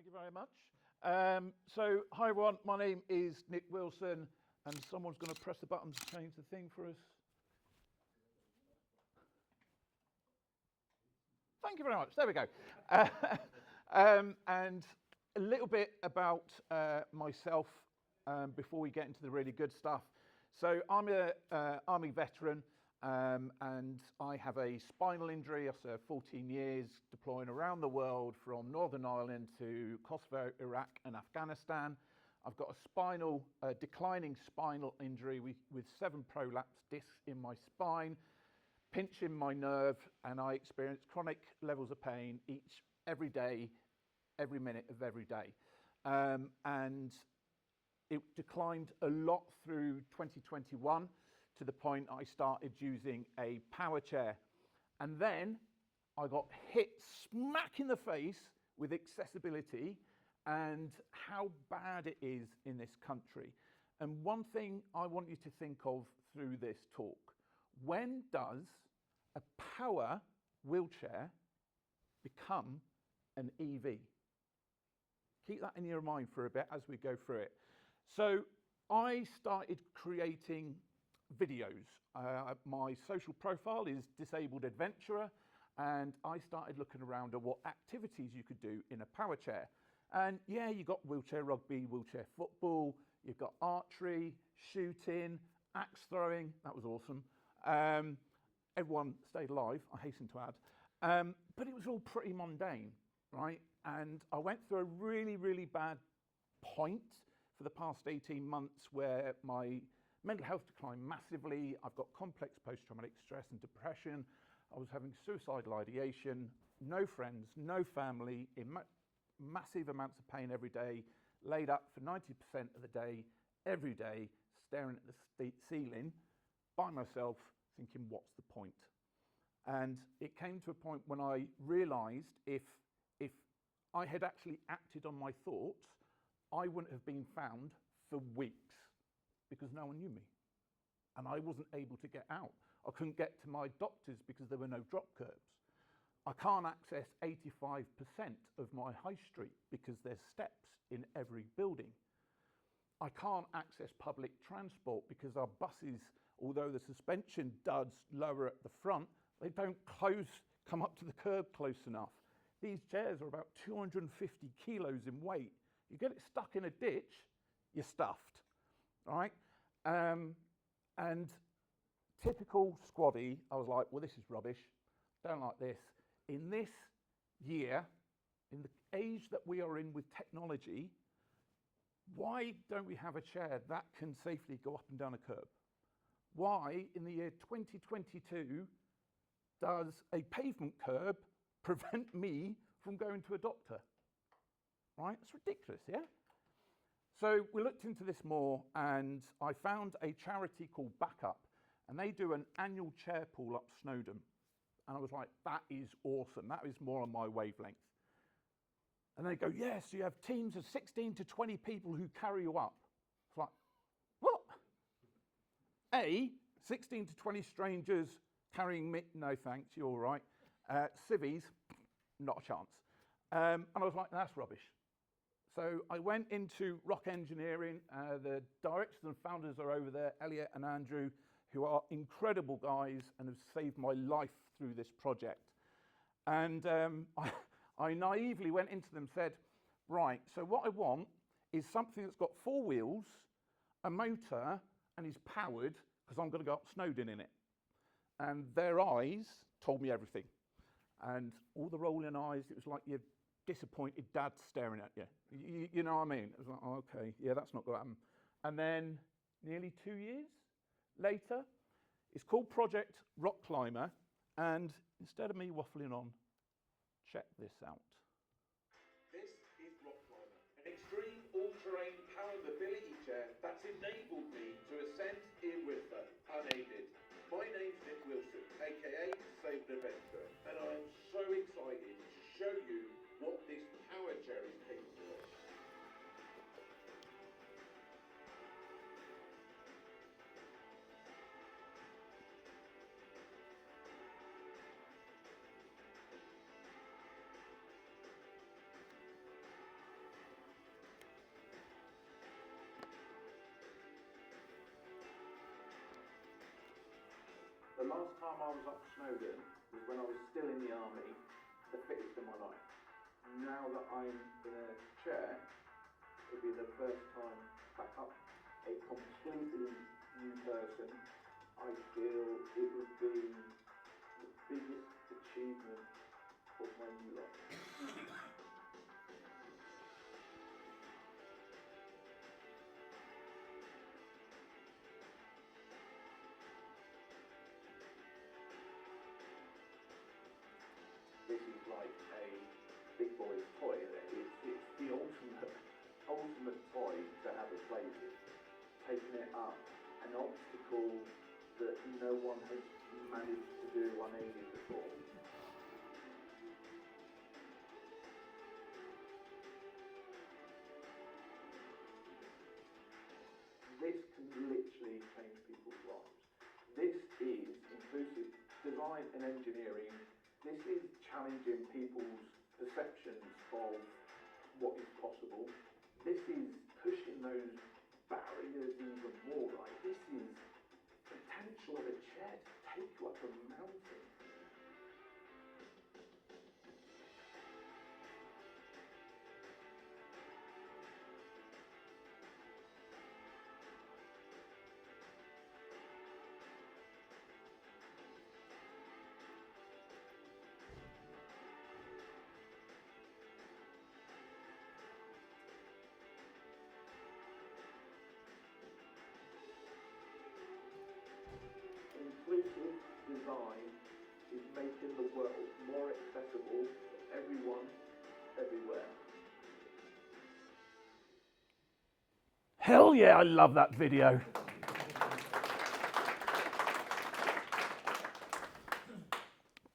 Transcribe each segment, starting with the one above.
Thank you very much. So, hi everyone, my name is Nick Wilson, and someone's going to press the button to change the thing for us. Thank you very much, there we go. And a little bit about myself before we get into the really good stuff. So I'm an Army veteran, and I have a spinal injury. I served 14 years deploying around the world from Northern Ireland to Kosovo, Iraq and Afghanistan. I've got a declining spinal injury with 7 prolapse discs in my spine, pinch in my nerve, and I experience chronic levels of pain every day, every minute of every day. And it declined a lot through 2021 to the point I started using a power chair. And then I got hit smack in the face with accessibility and how bad it is in this country. And one thing I want you to think of through this talk: when does a power wheelchair become an EV? Keep that in your mind for a bit as we go through it. So I started creating videos. My social profile is Disabled Adventurer, and I started looking around at what activities you could do in a power chair. And yeah, you got wheelchair rugby, wheelchair football, you've got archery, shooting, axe throwing. That was awesome. Everyone stayed alive, I hasten to add. But it was all pretty mundane, right? And I went through a really, really bad point for the past 18 months where my mental health declined massively. I've got complex post-traumatic stress and depression. I was having suicidal ideation, no friends, no family, in massive amounts of pain every day, laid up for 90% of the day, every day, staring at the ceiling by myself, thinking, what's the point? And it came to a point when I realized if I had actually acted on my thoughts, I wouldn't have been found for weeks because no one knew me. And I wasn't able to get out. I couldn't get to my doctors because there were no drop curbs. I can't access 85% of my high street because there's steps in every building. I can't access public transport because our buses, although the suspension does lower at the front, they don't come up to the curb close enough. These chairs are about 250 kilos in weight. You get it stuck in a ditch, you're stuffed, all right? And typical squaddy, I was like, well, this is rubbish. Don't like this. In this year, in the age that we are in with technology, why don't we have a chair that can safely go up and down a curb? Why, in the year 2022, does a pavement curb prevent me from going to a doctor? Right? It's ridiculous, yeah? So we looked into this more, and I found a charity called Backup, and they do an annual chair pool up Snowdon. And I was like, that is awesome. That is more on my wavelength. And they go, yes, you have teams of 16 to 20 people who carry you up. It's like, what? 16 to 20 strangers carrying me? No thanks, you're all right. Civvies, not a chance. And I was like, that's rubbish. So I went into rock engineering. The directors and founders are over there, Elliot and Andrew, who are incredible guys and have saved my life through this project. And I naively went into them and said, right, so what I want is something that's got 4 wheels, a motor, and is powered, because I'm going to go up Snowdon in it. And their eyes told me everything. And all the rolling eyes, it was like your disappointed dad staring at you. You know what I mean? It was like, oh, okay, yeah, that's not going to happen. And then nearly 2 years later, it's called Project Rock Climber. And instead of me waffling on, check this out. This is Rock Climber, an extreme all-terrain power mobility chair that's enabled me to ascend in Whistler unaided. My name's Nick Wilson, aka Disabled Adventurer, and I'm so excited to show you what this power chair is capable of. The last time I was up Snowdon was when I was still in the army, the fittest in my life. Now that I'm in a chair, it'll be the first time back up a completely new person. I feel it would be the biggest achievement of my new life. This is like a big boy's toy. It's the ultimate toy to have a play with. Taking it up, an obstacle that no one has managed to do unaided before. This can literally change people's lives. This is inclusive design and engineering. This is challenging people's perceptions of what is possible. This is pushing those barriers even more. Like, this is potential of a chair to take you up a mountain. Inclusive design is making the world more accessible for everyone, everywhere. Hell yeah, I love that video.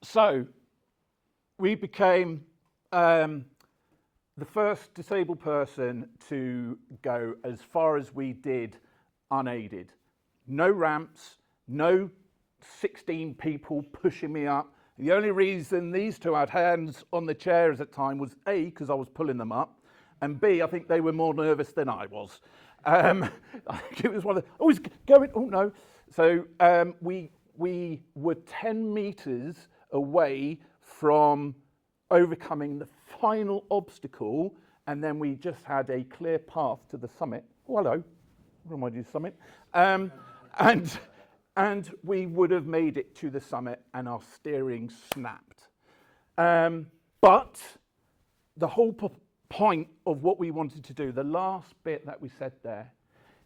So, we became the first disabled person to go as far as we did unaided. No ramps, no 16 people pushing me up. The only reason these two had hands on the chairs at the time was A, because I was pulling them up, and B, I think they were more nervous than I was. I think it was one of the, oh, he's going, oh no. So we were 10 meters away from overcoming the final obstacle, and then we just had a clear path to the summit. Oh, hello, what am I doing, summit? And we would have made it to the summit and our steering snapped. But the whole point of what we wanted to do, the last bit that we said there,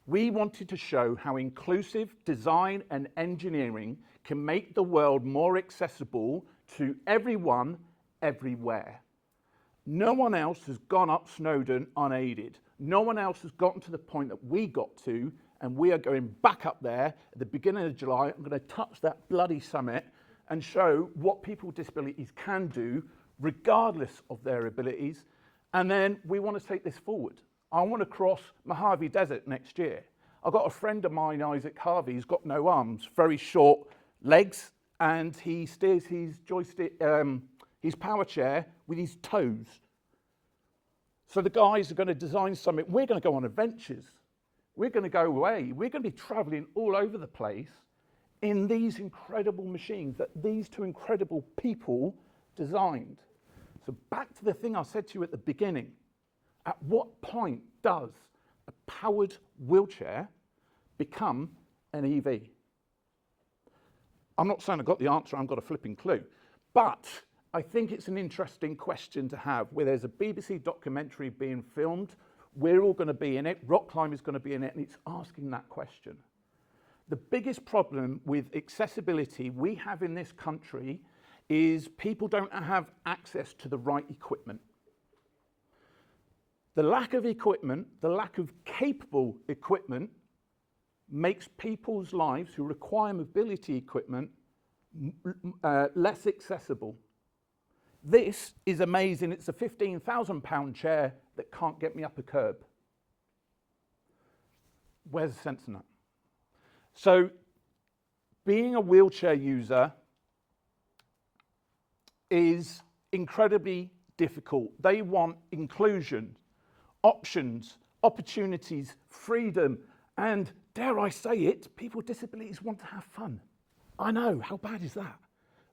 we wanted to show how inclusive design and engineering can make the world more accessible to everyone, everywhere. No one else has gone up Snowdon unaided. No one else has gotten to the point that we got to, and we are going back up there at the beginning of July. I'm going to touch that bloody summit and show what people with disabilities can do regardless of their abilities. And then we want to take this forward. I want to cross Mojave Desert next year. I've got a friend of mine, Isaac Harvey, who's got no arms, very short legs, and he steers his joystick, his power chair with his toes. So the guys are going to design something. We're going to go on adventures. We're going to go away. We're going to be traveling all over the place in these incredible machines that these two incredible people designed. So back to the thing I said to you at the beginning. At what point does a powered wheelchair become an EV? I'm not saying I've got the answer, I've got a flipping clue. But I think it's an interesting question to have, where there's a BBC documentary being filmed. We're all going to be in it, rock climbing is going to be in it, and it's asking that question. The biggest problem with accessibility we have in this country is people don't have access to the right equipment. The lack of equipment, the lack of capable equipment, makes people's lives who require mobility equipment less accessible. This is amazing. It's a £15,000 chair that can't get me up a curb. Where's the sense in that? So, being a wheelchair user is incredibly difficult. They want inclusion, options, opportunities, freedom, and dare I say it, people with disabilities want to have fun. I know, how bad is that?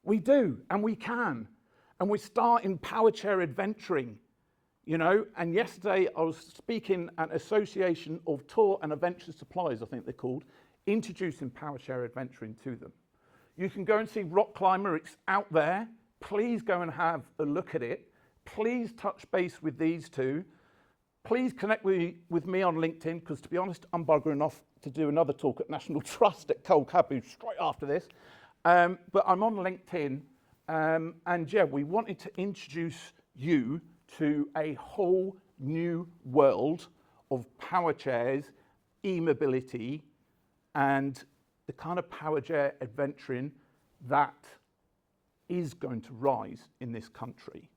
We do, and we can. And we're starting power chair adventuring, you know. And yesterday I was speaking at an Association of Tour and Adventure Suppliers, I think they're called, introducing power chair adventuring to them. You can go and see Rock Climber, it's out there. Please go and have a look at it. Please touch base with these two. Please connect with me on LinkedIn, because to be honest, I'm buggering off to do another talk at National Trust at Kolkabu straight after this. But I'm on LinkedIn, and yeah, we wanted to introduce you to a whole new world of power chairs, e-mobility, and the kind of power chair adventuring that is going to rise in this country.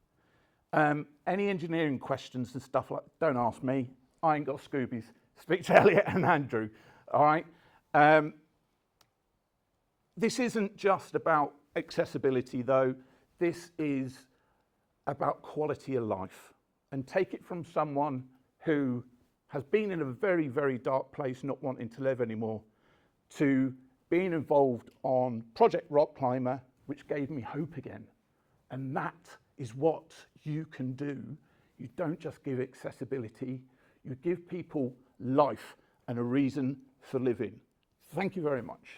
Any engineering questions and stuff like that, don't ask me. I ain't got Scoobies. Speak to Elliot and Andrew, all right? This isn't just about accessibility though. This is about quality of life. And take it from someone who has been in a very, very dark place, not wanting to live anymore, to being involved on Project Rock Climber, which gave me hope again. And that is what you can do. You don't just give accessibility, you give people life and a reason for living. Thank you very much.